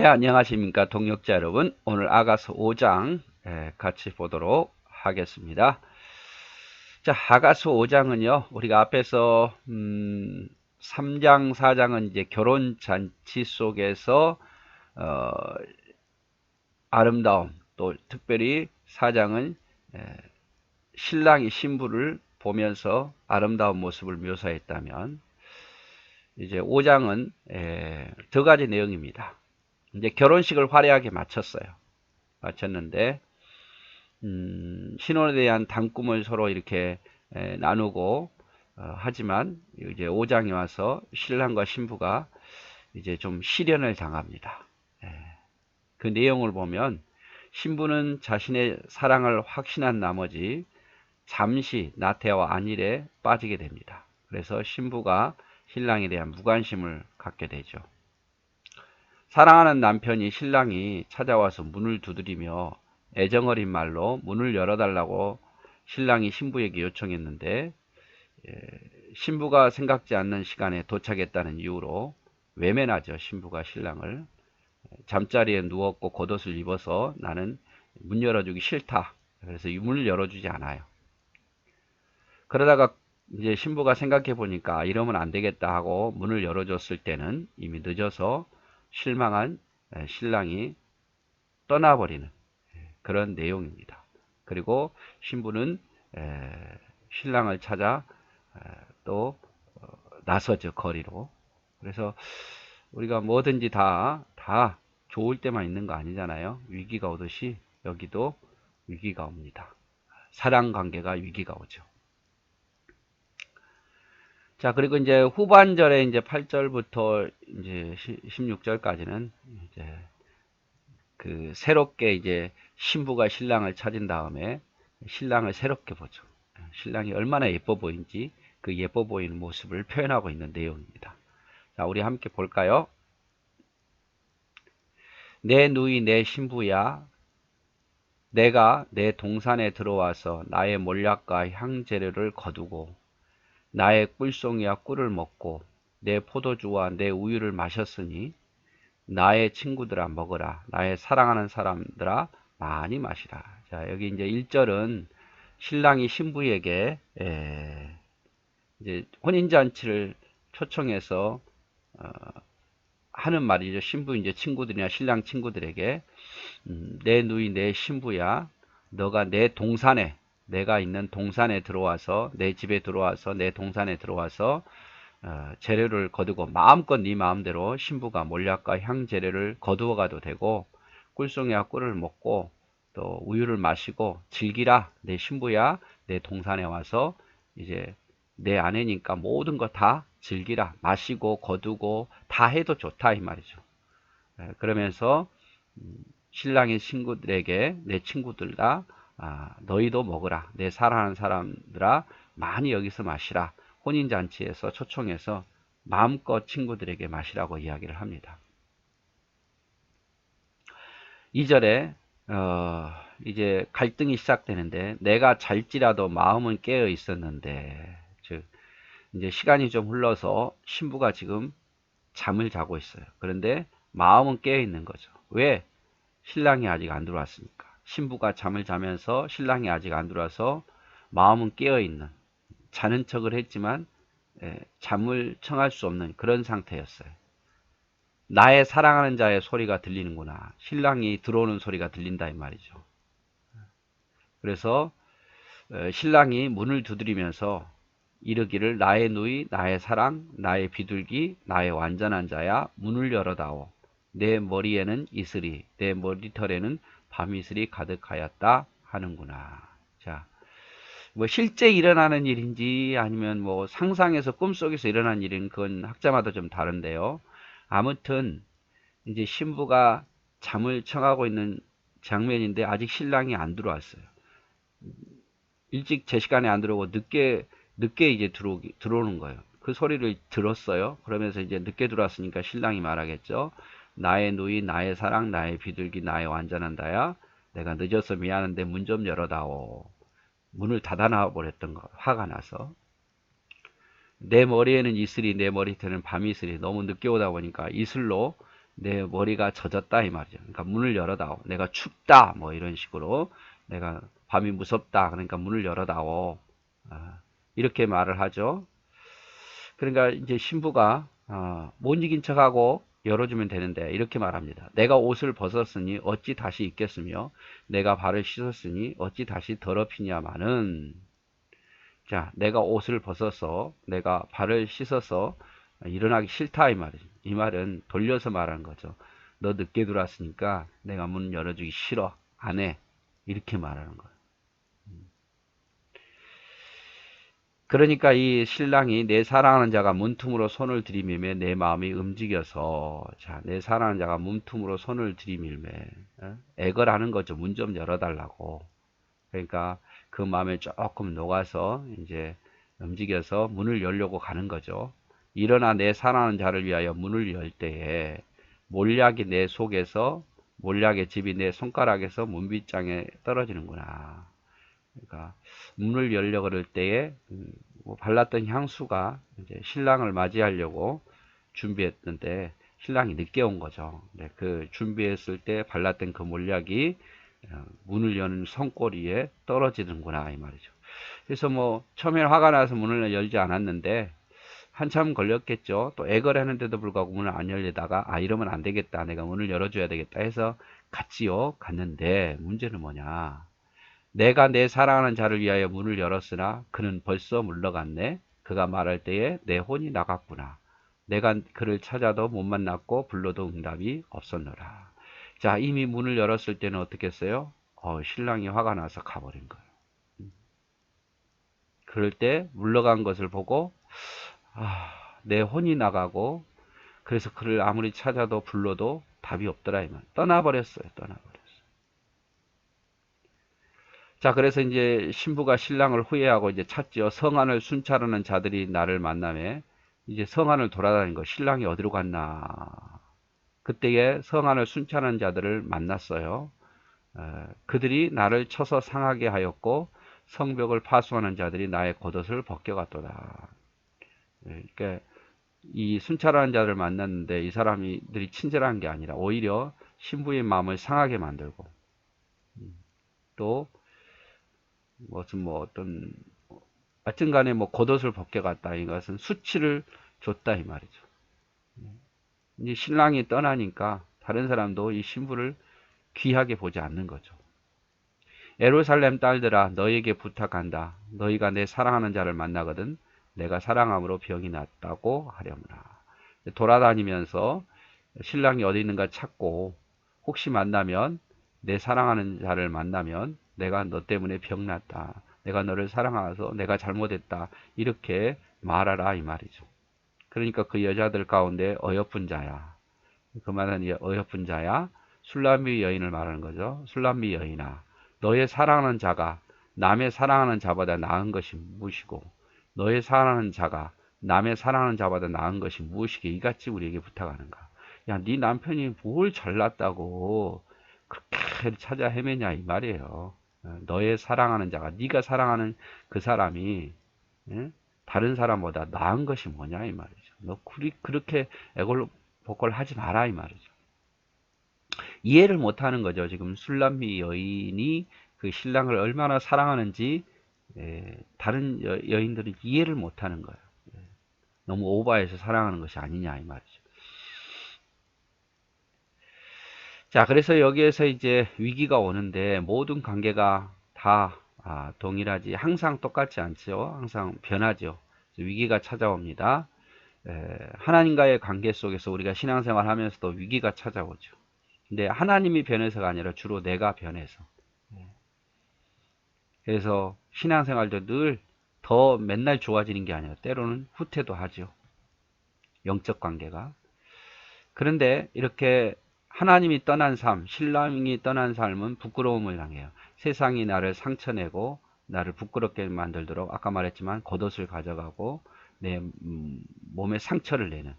네, 안녕하십니까 동역자 여러분. 오늘 아가서 5장 같이 보도록 하겠습니다. 자, 아가서 5장은요 우리가 앞에서 3장 4장은 이제 결혼잔치 속에서 어, 아름다움, 또 특별히 4장은 신랑이 신부를 보면서 아름다운 모습을 묘사했다면, 이제 5장은 두 가지 내용입니다. 이제 결혼식을 화려하게 마쳤는데, 신혼에 대한 단꿈을 서로 이렇게 나누고, 하지만 이제 5장에 와서 신랑과 신부가 이제 좀 시련을 당합니다. 그 내용을 보면 신부는 자신의 사랑을 확신한 나머지 잠시 나태와 안일에 빠지게 됩니다. 그래서 신부가 신랑에 대한 무관심을 갖게 되죠. 사랑하는 남편이 신랑이 찾아와서 문을 두드리며 애정어린 말로 문을 열어달라고 신랑이 신부에게 요청했는데, 신부가 생각지 않는 시간에 도착했다는 이유로 외면하죠. 신부가 신랑을. 잠자리에 누웠고 겉옷을 입어서 나는 문 열어주기 싫다. 그래서 문을 열어주지 않아요. 그러다가 이제 신부가 생각해 보니까 이러면 안 되겠다 하고 문을 열어줬을 때는 이미 늦어서 실망한 신랑이 떠나버리는 그런 내용입니다. 그리고 신부는 신랑을 찾아 또 나서죠, 거리로. 그래서 우리가 뭐든지 다 좋을 때만 있는 거 아니잖아요. 위기가 오듯이 여기도 위기가 옵니다. 사랑 관계가 위기가 오죠. 자, 그리고 이제 후반절에 이제 8절부터 이제 16절까지는 이제 그 새롭게 이제 신부가 신랑을 찾은 다음에 신랑을 새롭게 보죠. 신랑이 얼마나 예뻐 보이는지 그 예뻐 보이는 모습을 표현하고 있는 내용입니다. 자, 우리 함께 볼까요? 내 누이 내 신부야, 내가 내 동산에 들어와서 나의 몰약과 향재료를 거두고 나의 꿀송이와 꿀을 먹고 내 포도주와 내 우유를 마셨으니 나의 친구들아 먹으라. 나의 사랑하는 사람들아 많이 마시라. 자, 여기 이제 1절은 신랑이 신부에게 이제 혼인잔치를 초청해서 하는 말이죠. 신부 이제 친구들이나 신랑 친구들에게 내 누이 내 신부야, 너가 내 동산에, 내가 있는 동산에 들어와서, 내 집에 들어와서, 내 동산에 들어와서 재료를 거두고 마음껏 네 마음대로 신부가 몰약과 향 재료를 거두어 가도 되고, 꿀송이와 꿀을 먹고 또 우유를 마시고 즐기라. 내 신부야, 내 동산에 와서 이제 내 아내니까 모든 거 다 즐기라. 마시고 거두고 다 해도 좋다 이 말이죠. 그러면서 신랑의 친구들에게 내 친구들아, 너희도 먹으라. 내 사랑하는 사람들아 많이 여기서 마시라. 혼인잔치에서 초청해서 마음껏 친구들에게 마시라고 이야기를 합니다. 2절에 이제 갈등이 시작되는데, 내가 잘지라도 마음은 깨어 있었는데, 즉 이제 시간이 좀 흘러서 신부가 지금 잠을 자고 있어요. 그런데 마음은 깨어 있는 거죠. 왜? 신랑이 아직 안 들어왔으니까. 신부가 잠을 자면서 신랑이 아직 안 들어와서 마음은 깨어 있는, 자는 척을 했지만 잠을 청할 수 없는 그런 상태였어요. 나의 사랑하는 자의 소리가 들리는구나. 신랑이 들어오는 소리가 들린다 이 말이죠. 그래서 신랑이 문을 두드리면서 이르기를 나의 누이, 나의 사랑, 나의 비둘기, 나의 완전한 자야, 문을 열어다오. 내 머리에는 이슬이, 내 머리털에는 밤이슬이 가득하였다 하는구나. 자, 뭐 실제 일어나는 일인지 아니면 뭐 상상에서 꿈속에서 일어난 일인, 그건 학자마다 좀 다른데요. 아무튼 이제 신부가 잠을 청하고 있는 장면인데 아직 신랑이 안 들어왔어요. 일찍 제 시간에 안 들어오고 늦게 이제 들어오는 거예요. 그 소리를 들었어요. 그러면서 이제 늦게 들어왔으니까 신랑이 말하겠죠. 나의 누이, 나의 사랑, 나의 비둘기, 나의 완전한 다야. 내가 늦어서 미안한데 문 좀 열어다오. 문을 닫아놔 버렸던 거, 화가 나서. 내 머리에는 이슬이, 내 머리털에는 밤이슬이. 너무 늦게 오다 보니까 이슬로 내 머리가 젖었다 이 말이죠. 그러니까 문을 열어다오. 내가 춥다 뭐 이런 식으로 내가 밤이 무섭다 그러니까 문을 열어다오. 이렇게 말을 하죠. 그러니까 이제 신부가 못 이긴 척하고 열어주면 되는데 이렇게 말합니다. 내가 옷을 벗었으니 어찌 다시 입겠으며 내가 발을 씻었으니 어찌 다시 더럽히냐마는 자 내가 옷을 벗어서 내가 발을 씻어서 일어나기 싫다 이 말이죠. 이 말은 돌려서 말하는 거죠. 너 늦게 들어왔으니까 내가 문 열어주기 싫어 안 해 이렇게 말하는 거예요. 그러니까 이 신랑이 내 사랑하는 자가 문틈으로 손을 들이밀매 내 마음이 움직여서 자, 내 사랑하는 자가 문틈으로 손을 들이밀매 애걸하는 거죠. 문 좀 열어달라고. 그러니까 그 마음에 조금 녹아서 이제 움직여서 문을 열려고 가는 거죠. 일어나 내 사랑하는 자를 위하여 문을 열 때에 몰약이 내 속에서 몰약의 집이 내 손가락에서 문빗장에 떨어지는구나. 그러니까 문을 열려고 그럴 때에 뭐 발랐던 향수가 이제 신랑을 맞이하려고 준비했는데 신랑이 늦게 온 거죠. 네, 그 준비했을 때 발랐던 그 몰약이 문을 여는 성꼬리에 떨어지는구나 이 말이죠. 그래서 뭐 처음에 화가 나서 문을 열지 않았는데 한참 걸렸겠죠. 또 애걸 하는데도 불구하고 문을 안 열리다가 이러면 안 되겠다. 내가 문을 열어줘야 되겠다 해서 갔지요. 갔는데 문제는 뭐냐. 내가 내 사랑하는 자를 위하여 문을 열었으나 그는 벌써 물러갔네. 그가 말할 때에 내 혼이 나갔구나. 내가 그를 찾아도 못 만났고 불러도 응답이 없었노라. 자, 이미 문을 열었을 때는 어떻게 했어요? 신랑이 화가 나서 가버린 거예요. 그럴 때 물러간 것을 보고 내 혼이 나가고 그래서 그를 아무리 찾아도 불러도 답이 없더라 이 말. 떠나버렸어요. 떠나버렸어요. 자, 그래서 이제 신부가 신랑을 후회하고 이제 찾지요. 성안을 순찰하는 자들이 나를 만나매 이제 성안을 돌아다닌 거. 신랑이 어디로 갔나. 그때에 성안을 순찰하는 자들을 만났어요. 그들이 나를 쳐서 상하게 하였고 성벽을 파수하는 자들이 나의 겉옷을 벗겨갔도다. 그러니까 이 순찰하는 자를 만났는데 이 사람들이 친절한 게 아니라 오히려 신부의 마음을 상하게 만들고 또 무슨 뭐 어떤 하여튼 간에 뭐 겉옷을 벗겨갔다 이것은 수치를 줬다 이 말이죠. 이제 신랑이 떠나니까 다른 사람도 이 신부를 귀하게 보지 않는 거죠. 예루살렘 딸들아 너희에게 부탁한다. 너희가 내 사랑하는 자를 만나거든 내가 사랑함으로 병이 났다고 하려무나. 돌아다니면서 신랑이 어디 있는가 찾고 혹시 만나면 내 사랑하는 자를 만나면 내가 너 때문에 병났다. 내가 너를 사랑해서 내가 잘못했다. 이렇게 말하라 이 말이죠. 그러니까 그 여자들 가운데 어여쁜 자야. 그 말은 어여쁜 자야. 술람미 여인을 말하는 거죠. 술람미 여인아. 너의 사랑하는 자가 남의 사랑하는 자보다 나은 것이 무엇이고 너의 사랑하는 자가 남의 사랑하는 자보다 나은 것이 무엇이게 이같이 우리에게 부탁하는가. 야, 네 남편이 뭘 잘났다고 그렇게 찾아 헤매냐 이 말이에요. 너의 사랑하는 자가 네가 사랑하는 그 사람이 다른 사람보다 나은 것이 뭐냐 이 말이죠. 너 그렇게 애걸복걸 하지 마라 이 말이죠. 이해를 못하는 거죠. 지금 술람미 여인이 그 신랑을 얼마나 사랑하는지 다른 여인들은 이해를 못하는 거예요. 너무 오버해서 사랑하는 것이 아니냐 이 말이죠. 자, 그래서 여기에서 이제 위기가 오는데 모든 관계가 다 동일하지 항상 똑같지 않죠. 항상 변하죠. 위기가 찾아옵니다. 하나님과의 관계 속에서 우리가 신앙생활 하면서도 위기가 찾아오죠. 근데 하나님이 변해서가 아니라 주로 내가 변해서. 그래서 신앙생활도 늘 더 맨날 좋아지는 게 아니라 때로는 후퇴도 하죠. 영적 관계가. 그런데 이렇게 하나님이 떠난 삶, 신랑이 떠난 삶은 부끄러움을 당해요. 세상이 나를 상처내고 나를 부끄럽게 만들도록 아까 말했지만 겉옷을 가져가고 내 몸에 상처를 내는.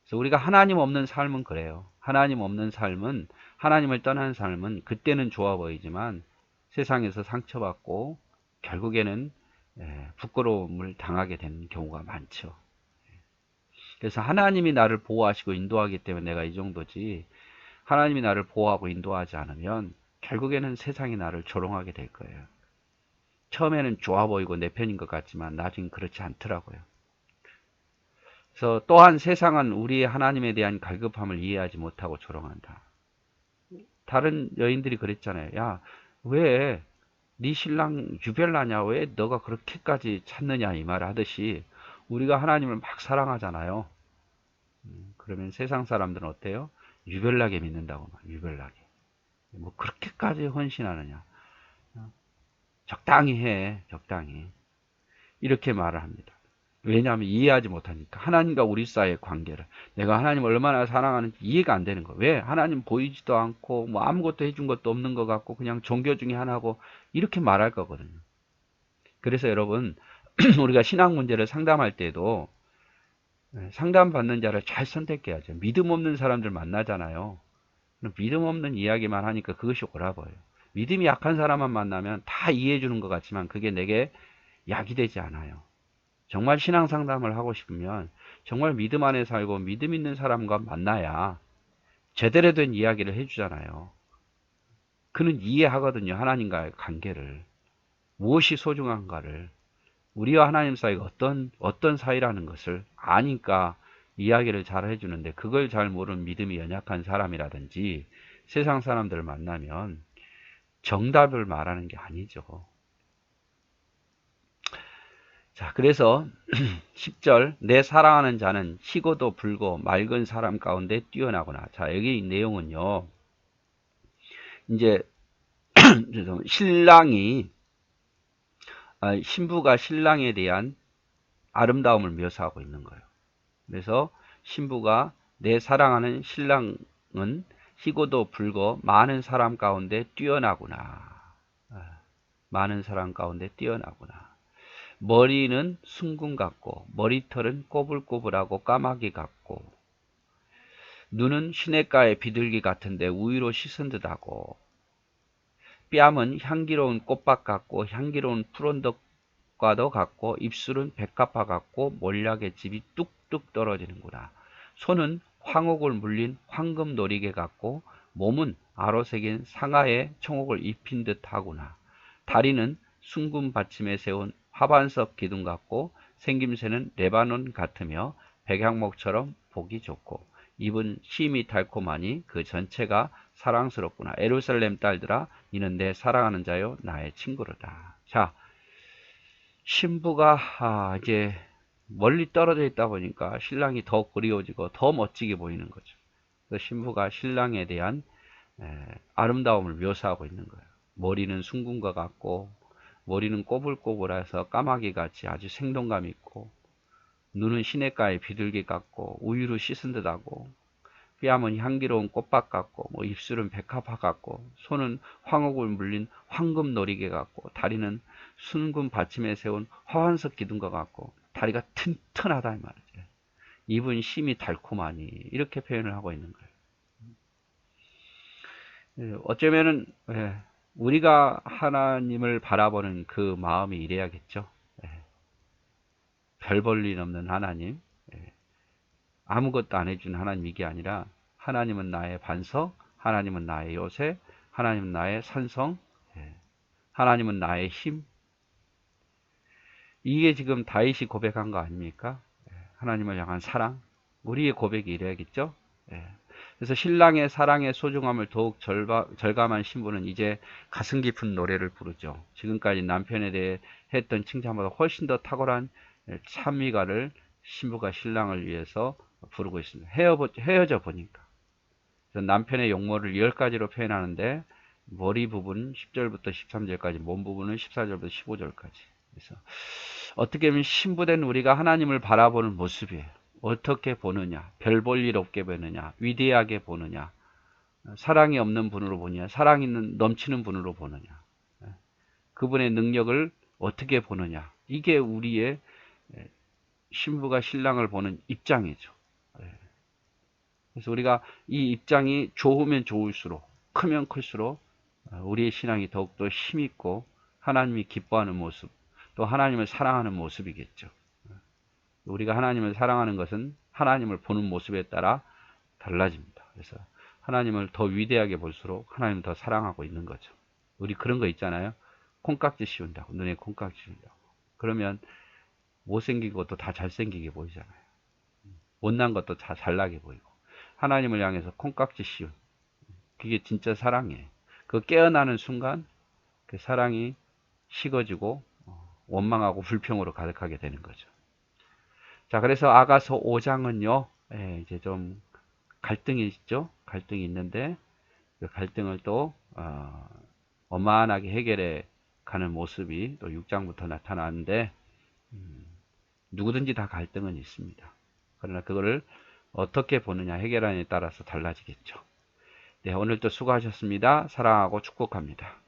그래서 우리가 하나님 없는 삶은 그래요. 하나님 없는 삶은 하나님을 떠난 삶은 그때는 좋아 보이지만 세상에서 상처받고 결국에는 부끄러움을 당하게 되는 경우가 많죠. 그래서 하나님이 나를 보호하시고 인도하기 때문에 내가 이 정도지, 하나님이 나를 보호하고 인도하지 않으면 결국에는 세상이 나를 조롱하게 될 거예요. 처음에는 좋아 보이고 내 편인 것 같지만 나중엔 그렇지 않더라고요. 그래서 또한 세상은 우리의 하나님에 대한 갈급함을 이해하지 못하고 조롱한다. 다른 여인들이 그랬잖아요. 야, 왜 네 신랑 유별나냐? 왜 너가 그렇게까지 찾느냐? 이 말 하듯이 우리가 하나님을 막 사랑하잖아요. 그러면 세상 사람들은 어때요? 유별나게 믿는다고 막 유별나게. 뭐 그렇게까지 헌신하느냐? 적당히 해, 적당히. 이렇게 말을 합니다. 왜냐하면 이해하지 못하니까. 하나님과 우리 사이의 관계를. 내가 하나님을 얼마나 사랑하는지 이해가 안 되는 거예요. 왜? 하나님 보이지도 않고 뭐 아무것도 해준 것도 없는 것 같고 그냥 종교 중에 하나고 이렇게 말할 거거든요. 그래서 여러분 우리가 신앙 문제를 상담할 때도 상담받는 자를 잘 선택해야죠. 믿음 없는 사람들 만나잖아요. 믿음 없는 이야기만 하니까 그것이 옳아버려요. 믿음이 약한 사람만 만나면 다 이해해 주는 것 같지만 그게 내게 약이 되지 않아요. 정말 신앙 상담을 하고 싶으면 정말 믿음 안에 살고 믿음 있는 사람과 만나야 제대로 된 이야기를 해주잖아요. 그는 이해하거든요. 하나님과의 관계를. 무엇이 소중한가를. 우리와 하나님 사이가 어떤 사이라는 것을 아니까 이야기를 잘 해주는데 그걸 잘 모르는 믿음이 연약한 사람이라든지 세상 사람들을 만나면 정답을 말하는 게 아니죠. 자, 그래서 10절 내 사랑하는 자는 희고도 불고 맑은 사람 가운데 뛰어나구나. 자, 여기 내용은요. 이제 신랑이 신부가 신랑에 대한 아름다움을 묘사하고 있는 거예요. 그래서 신부가 내 사랑하는 신랑은 희고도 불고 많은 사람 가운데 뛰어나구나. 많은 사람 가운데 뛰어나구나. 머리는 순금 같고 머리털은 꼬불꼬불하고 까마귀 같고 눈은 시냇가의 비둘기 같은데 우유로 씻은 듯하고 뺨은 향기로운 꽃밭 같고 향기로운 푸른덕과도 같고 입술은 백합화 같고 몰약의 즙이 뚝뚝 떨어지는구나. 손은 황옥을 물린 황금 놀이개 같고 몸은 아로새긴 상아에 청옥을 입힌 듯하구나. 다리는 순금 받침에 세운 화반석 기둥 같고 생김새는 레바논 같으며 백향목처럼 보기 좋고 입은 심이 달콤하니 그 전체가 사랑스럽구나. 예루살렘 딸들아 이는 내 사랑하는 자요 나의 친구로다. 자, 신부가 이제 멀리 떨어져 있다 보니까 신랑이 더 그리워지고 더 멋지게 보이는 거죠. 그래서 신부가 신랑에 대한 아름다움을 묘사하고 있는 거예요. 머리는 순금과 같고 머리는 꼬불꼬불해서 까마귀같이 아주 생동감 있고 눈은 시냇가의 비둘기 같고 우유로 씻은 듯하고 뺨은 향기로운 꽃밭 같고 뭐 입술은 백합화 같고 손은 황옥을 물린 황금 놀이개 같고 다리는 순금 받침에 세운 화환석 기둥과 같고 다리가 튼튼하다 이 말이죠. 입은 심이 달콤하니 이렇게 표현을 하고 있는 거예요. 어쩌면은 우리가 하나님을 바라보는 그 마음이 이래야겠죠. 별 볼 일 없는 하나님, 아무것도 안 해준 하나님 이게 아니라 하나님은 나의 반석, 하나님은 나의 요새, 하나님은 나의 산성, 하나님은 나의 힘. 이게 지금 다윗이 고백한 거 아닙니까? 하나님을 향한 사랑. 우리의 고백이 이래야겠죠? 그래서 신랑의 사랑의 소중함을 더욱 절감한 신부는 이제 가슴 깊은 노래를 부르죠. 지금까지 남편에 대해 했던 칭찬보다 훨씬 더 탁월한 찬미가를 신부가 신랑을 위해서 부르고 있습니다. 헤어져 보니까. 그래서 남편의 용모를 10가지로 표현하는데 머리 부분 10절부터 13절까지, 몸 부분은 14절부터 15절까지. 그래서 어떻게 보면 신부된 우리가 하나님을 바라보는 모습이에요. 어떻게 보느냐, 별 볼 일 없게 보느냐, 위대하게 보느냐, 사랑이 없는 분으로 보느냐, 사랑이 넘치는 분으로 보느냐, 그분의 능력을 어떻게 보느냐. 이게 우리의 신부가 신랑을 보는 입장이죠. 그래서 우리가 이 입장이 좋으면 좋을수록, 크면 클수록 우리의 신앙이 더욱더 힘있고 하나님이 기뻐하는 모습, 또 하나님을 사랑하는 모습이겠죠. 우리가 하나님을 사랑하는 것은 하나님을 보는 모습에 따라 달라집니다. 그래서 하나님을 더 위대하게 볼수록 하나님을 더 사랑하고 있는 거죠. 우리 그런 거 있잖아요. 콩깍지 씌운다고. 눈에 콩깍지 씌운다고. 그러면 못생긴 것도 다 잘생기게 보이잖아요. 못난 것도 다 잘나게 보이고. 하나님을 향해서 콩깍지 씌운. 그게 진짜 사랑이에요. 그 깨어나는 순간 그 사랑이 식어지고 원망하고 불평으로 가득하게 되는 거죠. 자, 그래서 아가서 5장은요, 이제 좀 갈등이 있죠. 갈등이 있는데 그 갈등을 또 원만하게 해결해 가는 모습이 또 6장부터 나타나는데 누구든지 다 갈등은 있습니다. 그러나 그거를 어떻게 보느냐 해결하느냐에 따라서 달라지겠죠. 네, 오늘도 수고하셨습니다. 사랑하고 축복합니다.